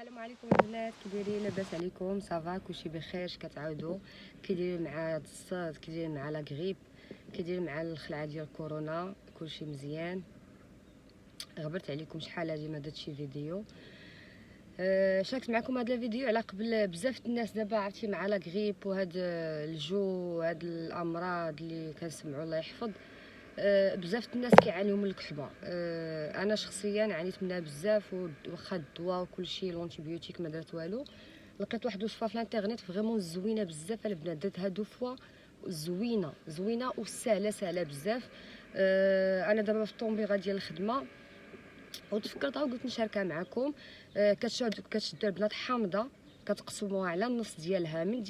السلام عليكم البنات، كي دايرين؟ لاباس عليكم؟ صافا كلشي بخير؟ اش كتعاودوا؟ كي داير مع هاد الصاد؟ كي داير مع لا غريب؟ كي داير مع الخلعه ديال كورونا؟ كلشي مزيان؟ غبرت عليكم شحال هادي ما درتش شي فيديو. شاركت معكم هذا الفيديو على قبل بزاف الناس دابا عرفتي مع لا غريب وهاد الجو وهاد الامراض اللي كنسمعوا الله يحفظ. بزاف الناس كيعانيو من الكحبه. انا شخصيا عانيت منها بزاف، واخا الدواء وكلشي لونتيبيوتيك ما درت والو. لقيت واحد الوصفه في الانترنت فريمون زوينه بزاف البنات، درتها دو فوا، زوينه وسهله بزاف. انا دابا في الطومبيغه ديال الخدمه وتفكرت قلت نشاركها معكم. كتشدوا البنات حامضه، كتقسموها على النص ديالها من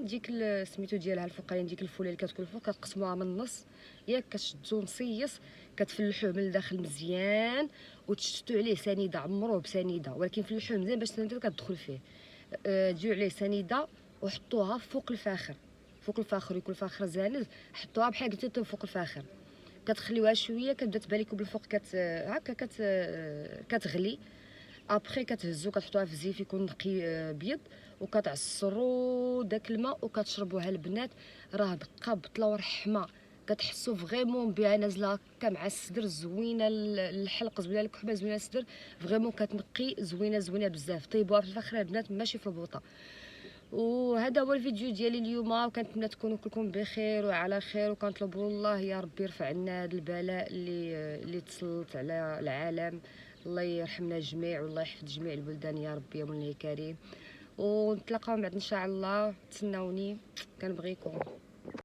ديك سميتو ديالها الفوقاني، ديك الفوله اللي كتكون الفوق كتقسموها من النص ياك، كتشدو نصيص، كتفلحوه من الداخل مزيان وتشتتو عليه سنيده، عمروه بسنيده ولكن فلحوه مزيان باش السنيده كتدخل فيه. ديروا عليه سنيده وحطوها فوق الفاخر، يكون الفاخر زانز، حطوها بحال قلتي فوق الفاخر، كتخليوها شويه، كتبدا تبان لكم بالفوق هكا كتغلي. ابخي كتهزو كتحطوها في الزيت يكون نقي بيض، وكتعصروا داك الماء وكتشربوها البنات. راه دقه بطله ورحمه، كتحسوا فريمون بها نازله هكا مع الصدر، زوينه الحلق، زوينه الكحبه، زوينه الصدر، فريمون كتنقي زوينه بزاف. طيبوها في الفخره البنات ماشي في البوطه. وهذا هو الفيديو ديالي اليوم، وكنتمنى تكونوا كلكم بخير وعلى خير، وكنطلب الله يا ربي يرفع عنا هذا البلاء اللي تسلط على العالم. الله يرحمنا جميع والله يحفظ جميع البلدان يا ربي يا مولاي كريم. ونتلاقاو بعد ان شاء الله، تسناوني، كنبغيكم.